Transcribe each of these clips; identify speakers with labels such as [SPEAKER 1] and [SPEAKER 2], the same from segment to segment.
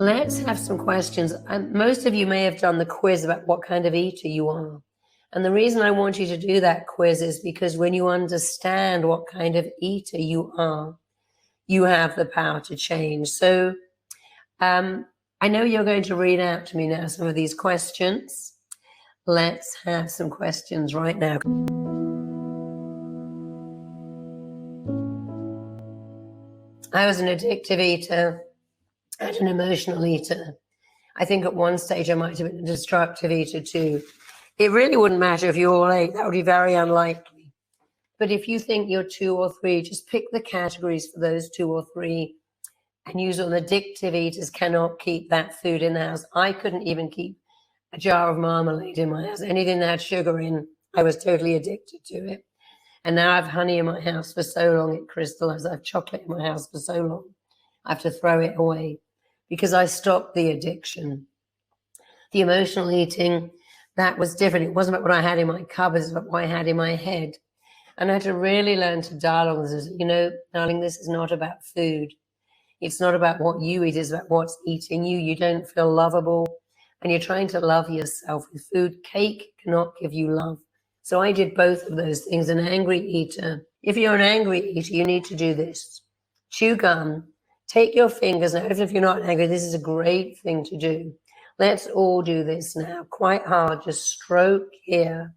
[SPEAKER 1] Let's have some questions. Most of you may have done the quiz about what kind of eater you are. And the reason I want you to do that quiz is because when you understand what kind of eater you are, you have the power to change. So I know you're going to read out to me now some of these questions. Let's have some questions right now. I was an addictive eater and an emotional eater. I think at one stage I might have been a destructive eater too. It really wouldn't matter if you all ate. That would be very unlikely. But if you think you're 2 or 3, just pick the categories for those 2 or 3 and use all addictive eaters cannot keep that food in the house. I couldn't even keep a jar of marmalade in my house. Anything that had sugar in, I was totally addicted to it. And now I have honey in my house for so long it crystallizes. I have chocolate in my house for so long. I have to throw it away because I stopped the addiction. The emotional eating, that was different. It wasn't about what I had in my cupboards, it was about what I had in my head. And I had to really learn to dialogue with this. You know, darling, this is not about food. It's not about what you eat, it's about what's eating you. You don't feel lovable and you're trying to love yourself with food. Cake cannot give you love. So I did both of those things, an angry eater. If you're an angry eater, you need to do this. Chew gum, take your fingers, now even if you're not angry, this is a great thing to do. Let's all do this now, quite hard, just stroke here,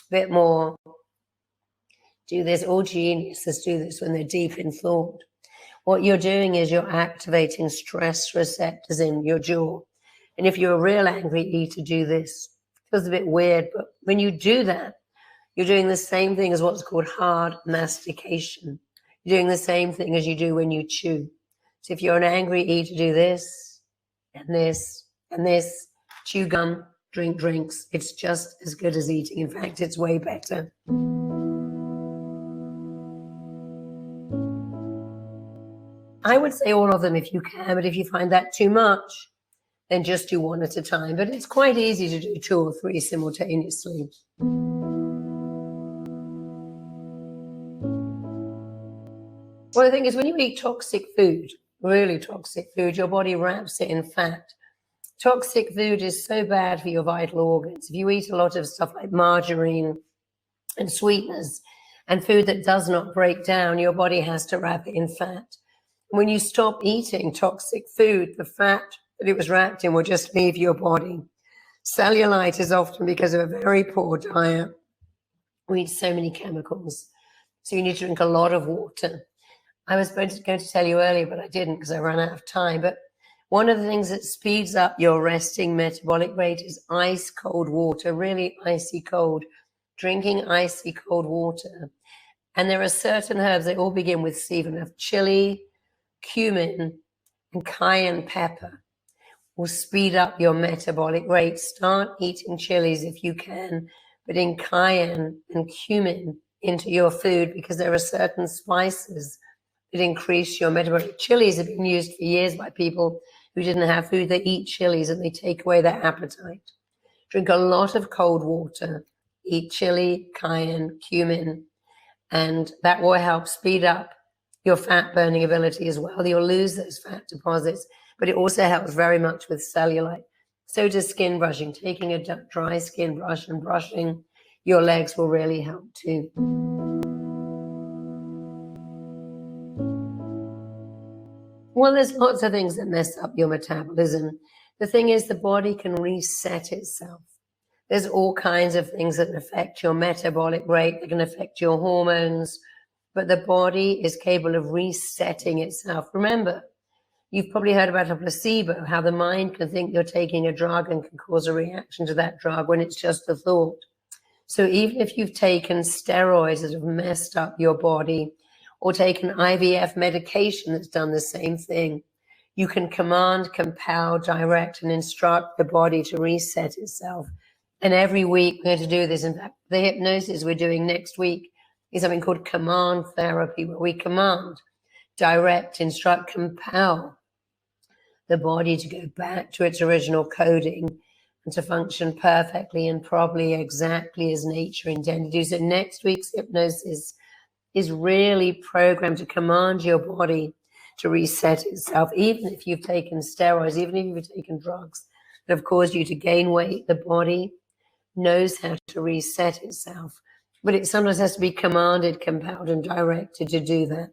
[SPEAKER 1] a bit more. Do this, all geniuses do this when they're deep in thought. What you're doing is you're activating stress receptors in your jaw. And if you're a real angry eater, do this. It feels a bit weird, but when you do that, you're doing the same thing as what's called hard mastication. You're doing the same thing as you do when you chew. So if you're an angry eater, do this, and this, and this. Chew gum, drink drinks. It's just as good as eating. In fact, it's way better. I would say all of them if you can, but if you find that too much, then just do one at a time. But it's quite easy to do 2 or 3 simultaneously. Well, the thing is, when you eat toxic food, really toxic food, your body wraps it in fat. Toxic food is so bad for your vital organs. If you eat a lot of stuff like margarine and sweeteners and food that does not break down, your body has to wrap it in fat. When you stop eating toxic food, the fat that it was wrapped in will just leave your body. Cellulite is often because of a very poor diet. We eat so many chemicals. So you need to drink a lot of water. I was going to tell you earlier, but I didn't because I ran out of time. But one of the things that speeds up your resting metabolic rate is ice cold water, really icy cold. Drinking icy cold water. And there are certain herbs, they all begin with C, of chili, cumin, and cayenne pepper will speed up your metabolic rate. Start eating chilies if you can, but in cayenne and cumin into your food because there are certain spices that increase your metabolic. Chilies have been used for years by people who didn't have food. They eat chilies and they take away their appetite. Drink a lot of cold water. Eat chili, cayenne, cumin, and that will help speed up your fat burning ability as well. You'll lose those fat deposits, but it also helps very much with cellulite. So does skin brushing. Taking a dry skin brush and brushing your legs will really help too. Well, there's lots of things that mess up your metabolism. The thing is, the body can reset itself. There's all kinds of things that affect your metabolic rate, that can affect your hormones, but the body is capable of resetting itself. Remember, you've probably heard about a placebo, how the mind can think you're taking a drug and can cause a reaction to that drug when it's just a thought. So even if you've taken steroids that have messed up your body, or taken IVF medication that's done the same thing, you can command, compel, direct, and instruct the body to reset itself. And every week we're going to do this. In fact, the hypnosis we're doing next week is something called command therapy, where we command, direct, instruct, compel the body to go back to its original coding and to function perfectly and properly, exactly as nature intended to do. So next week's hypnosis is really programmed to command your body to reset itself. Even if you've taken steroids, even if you've taken drugs that have caused you to gain weight, the body knows how to reset itself. But it sometimes has to be commanded, compelled, and directed to do that.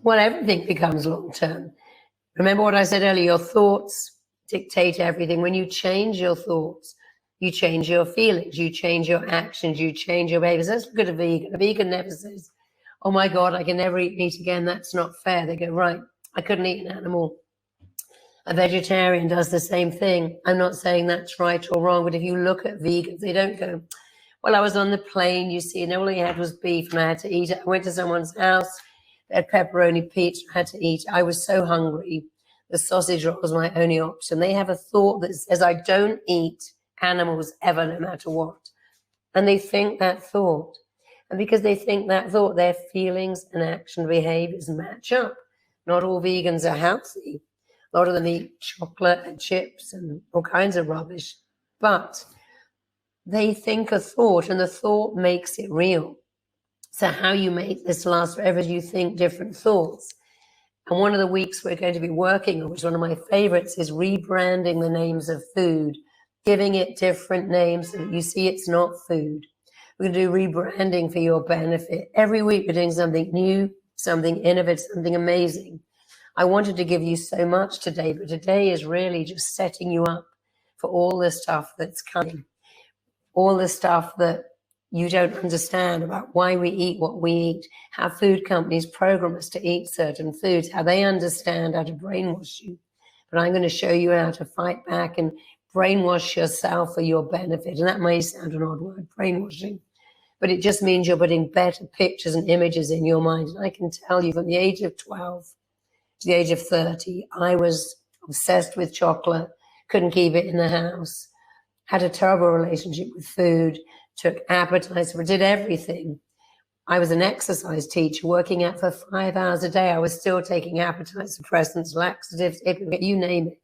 [SPEAKER 1] Well, everything becomes long-term. Remember what I said earlier, your thoughts dictate everything. When you change your thoughts, you change your feelings, you change your actions, you change your behaviors. Let's look at a vegan. A vegan never says, oh my God, I can never eat meat again. That's not fair. They go, right, I couldn't eat an animal. A vegetarian does the same thing. I'm not saying that's right or wrong, but if you look at vegans, they don't go, well, I was on the plane, you see, and all I had was beef and I had to eat it. I went to someone's house, they had pepperoni pizza, I had to eat. I was so hungry. The sausage roll was my only option. They have a thought that says, I don't eat animals ever, no matter what. And they think that thought. And because they think that thought, their feelings and action behaviors match up. Not all vegans are healthy. A lot of them eat chocolate and chips and all kinds of rubbish. But they think a thought, and the thought makes it real. So how you make this last forever is you think different thoughts. And one of the weeks we're going to be working on, which is one of my favorites, is rebranding the names of food, giving it different names so that you see it's not food. We're going to do rebranding for your benefit. Every week we're doing something new, something innovative, something amazing. I wanted to give you so much today, but today is really just setting you up for all the stuff that's coming, all the stuff that you don't understand about why we eat what we eat, how food companies program us to eat certain foods, how they understand how to brainwash you. But I'm going to show you how to fight back and brainwash yourself for your benefit. And that may sound an odd word, brainwashing, but it just means you're putting better pictures and images in your mind. And I can tell you from the age of 12 to the age of 30, I was obsessed with chocolate, couldn't keep it in the house, had a terrible relationship with food, took appetizer, did everything. I was an exercise teacher working out for 5 hours a day. I was still taking appetizer suppressants, laxatives, you name it.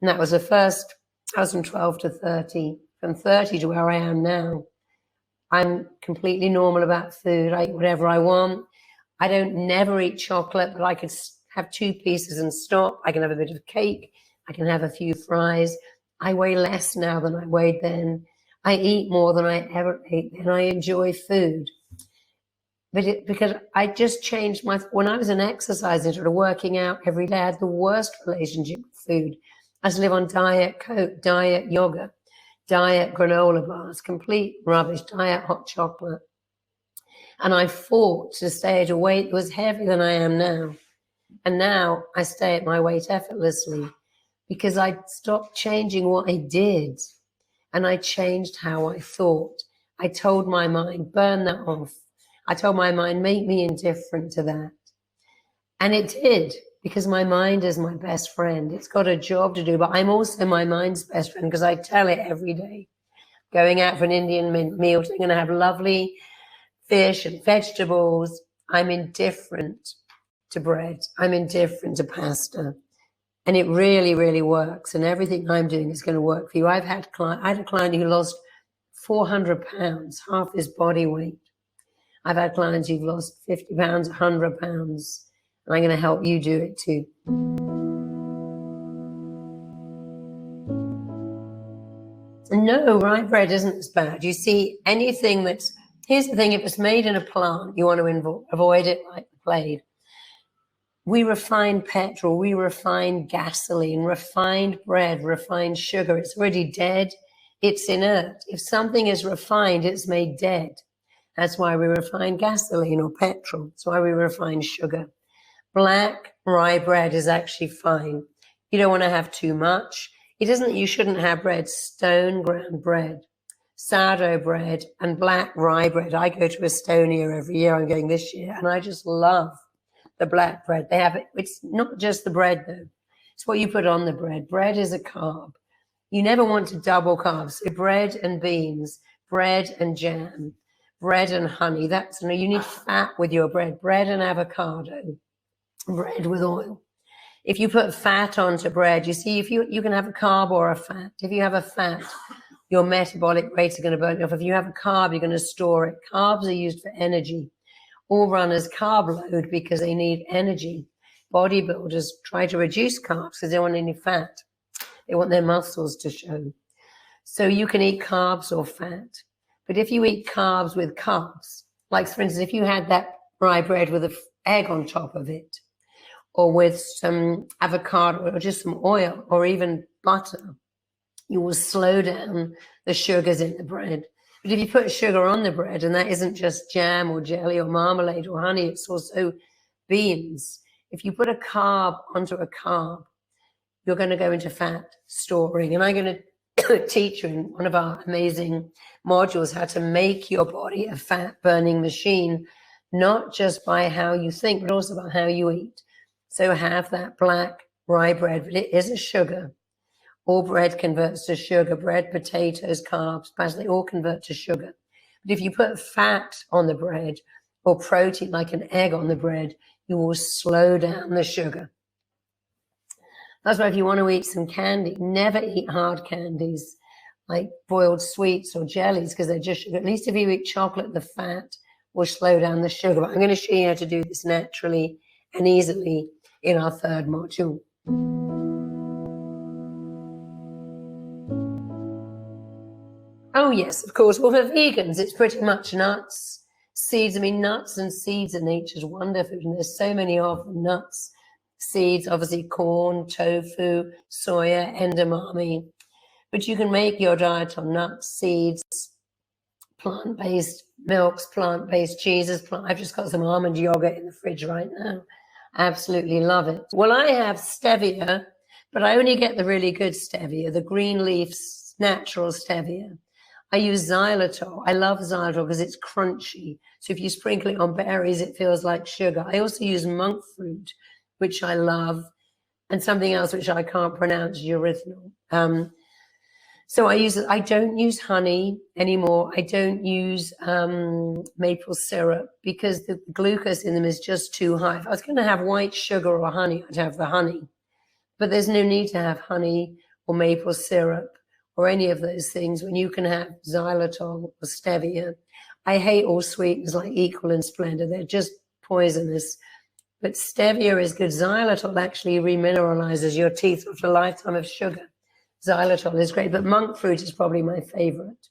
[SPEAKER 1] And that was the first, I was from 12 to 30. From 30 to where I am now, I'm completely normal about food. I eat whatever I want. I don't never eat chocolate, but I could have 2 pieces and stop. I can have a bit of cake. I can have a few fries. I weigh less now than I weighed then. I eat more than I ever ate then. I enjoy food. But because I just changed when I was an exercising, sort of working out every day, I had the worst relationship with food. I used to live on Diet Coke, diet yogurt, diet granola bars, complete rubbish, diet hot chocolate. And I fought to stay at a weight that was heavier than I am now. And now I stay at my weight effortlessly because I stopped changing what I did and I changed how I thought. I told my mind, burn that off. I told my mind, make me indifferent to that. And it did, because my mind is my best friend. It's got a job to do, but I'm also my mind's best friend because I tell it every day. Going out for an Indian meal, I'm going to have lovely fish and vegetables. I'm indifferent to bread. I'm indifferent to pasta. And it really, really works. And everything I'm doing is going to work for you. I had a client who lost 400 pounds, half his body weight. I've had clients who've lost 50 pounds, 100 pounds. And I'm going to help you do it too. No, rye bread isn't as bad. You see, anything that's, here's the thing, if it's made in a plant, you want to avoid it like the plague. We refine petrol, we refine gasoline, refined bread, refined sugar. It's already dead. It's inert. If something is refined, it's made dead. That's why we refine gasoline or petrol. That's why we refine sugar. Black rye bread is actually fine. You don't want to have too much. You shouldn't have bread, stone ground bread, sourdough bread, and black rye bread. I go to Estonia every year. I'm going this year, and I just love the black bread. They have it. It's not just the bread, though. It's what you put on the bread. Bread is a carb. You never want to double carbs. So bread and beans, bread and jam, bread and honey. You need fat with your bread. Bread and avocado, bread with oil. If you put fat onto bread, you see, if you can have a carb or a fat. If you have a fat, your metabolic rates are going to burn off. If you have a carb, you're going to store it. Carbs are used for energy. All runners carb load because they need energy. Bodybuilders try to reduce carbs because they don't want any fat. They want their muscles to show. So you can eat carbs or fat. But if you eat carbs with carbs, like for instance, if you had that rye bread with an egg on top of it, or with some avocado or just some oil or even butter, you will slow down the sugars in the bread. But if you put sugar on the bread, and that isn't just jam or jelly or marmalade or honey, it's also beans. If you put a carb onto a carb, you're going to go into fat storing. And I'm going to teach you in one of our amazing modules how to make your body a fat burning machine, not just by how you think, but also by how you eat. So have that black rye bread, but it is a sugar. All bread converts to sugar. Bread, potatoes, carbs, pasta, they all convert to sugar. But if you put fat on the bread or protein like an egg on the bread, you will slow down the sugar. That's why if you want to eat some candy, never eat hard candies like boiled sweets or jellies because they're just sugar. At least if you eat chocolate, the fat will slow down the sugar. But I'm going to show you how to do this naturally and easily in our third module. Oh, yes, of course. Well, for vegans, it's pretty much nuts, seeds. I mean, nuts and seeds are nature's wonder food, and there's so many of them. Nuts, seeds, obviously corn, tofu, soya, edamame. But you can make your diet on nuts, seeds, plant-based milks, plant-based cheeses. I've just got some almond yogurt in the fridge right now. Absolutely love it. Well, I have stevia, but I only get the really good stevia, the green leaf natural stevia. I use xylitol. I love xylitol because it's crunchy. So if you sprinkle it on berries, it feels like sugar. I also use monk fruit, which I love, and something else which I can't pronounce, erythritol. So I don't use honey anymore. I don't use maple syrup because the glucose in them is just too high. If I was going to have white sugar or honey, I'd have the honey. But there's no need to have honey or maple syrup or any of those things when you can have xylitol or stevia. I hate all sweeteners like Equal and Splendor. They're just poisonous. But stevia is good. Xylitol actually remineralizes your teeth after a lifetime of sugar. Xylitol is great, but monk fruit is probably my favorite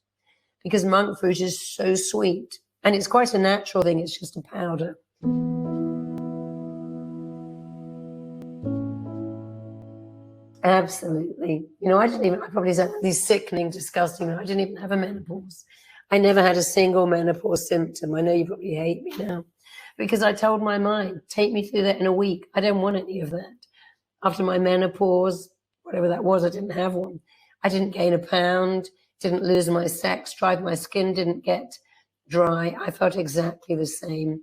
[SPEAKER 1] because monk fruit is so sweet and it's quite a natural thing. It's just a powder. Absolutely. You know, I probably said these sickening, disgusting, I didn't even have a menopause. I never had a single menopause symptom. I know you probably hate me now because I told my mind, take me through that in a week. I don't want any of that. After my menopause, whatever that was, I didn't have one. I didn't gain a pound, didn't lose my sex drive, my skin didn't get dry. I felt exactly the same.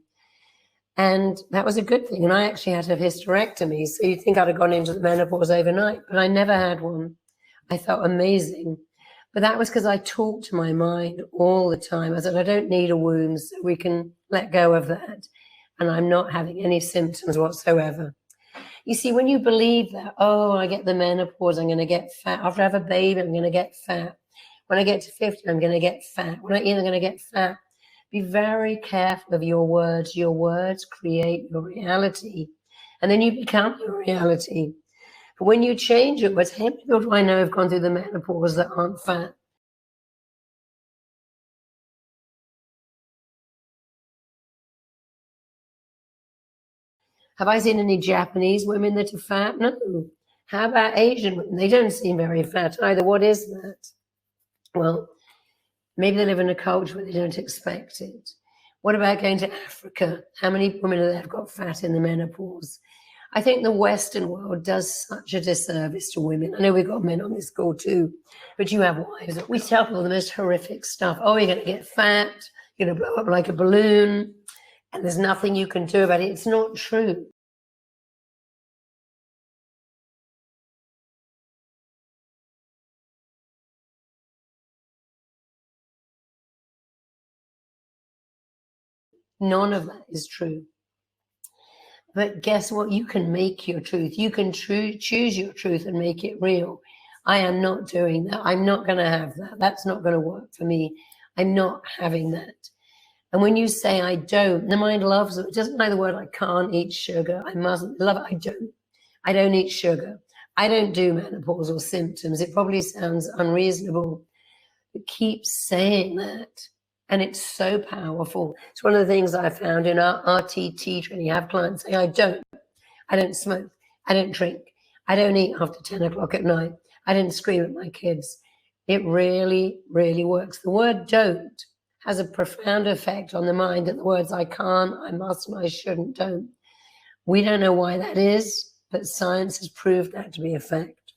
[SPEAKER 1] And that was a good thing. And I actually had to have hysterectomy. So you'd think I'd have gone into the menopause overnight, but I never had one. I felt amazing. But that was because I talked to my mind all the time. I said, I don't need a womb, so we can let go of that. And I'm not having any symptoms whatsoever. You see, when you believe that, oh, I get the menopause, I'm going to get fat. After I have a baby, I'm going to get fat. When I get to 50, I'm going to get fat. When I eat, I'm going to get fat. Be very careful of your words. Your words create your reality. And then you become your reality. But when you change your words, how many people do I know have gone through the menopause that aren't fat? Have I seen any Japanese women that are fat? No. How about Asian women? They don't seem very fat either. What is that? Well, maybe they live in a culture where they don't expect it. What about going to Africa? How many women have got fat in the menopause? I think the Western world does such a disservice to women. I know we've got men on this call too, but you have wives. We tell people the most horrific stuff. Oh, you're going to get fat, you're going to blow up like a balloon, and there's nothing you can do about it. It's not true. None of that is true. But guess what? You can make your truth. You can choose your truth and make it real. I am not doing that. I'm not going to have that. That's not going to work for me. I'm not having that. And when you say I don't, the mind loves it. It doesn't like the word I can't eat sugar. I mustn't. Love it. I don't. I don't eat sugar. I don't do menopausal symptoms. It probably sounds unreasonable, but keep saying that. And it's so powerful. It's one of the things I found in our RTT training. I have clients say, I don't smoke. I don't drink. I don't eat after 10 o'clock at night. I don't scream at my kids. It really, really works. The word don't has a profound effect on the mind, and the words I can't, I mustn't, I shouldn't, don't. We don't know why that is, but science has proved that to be a fact.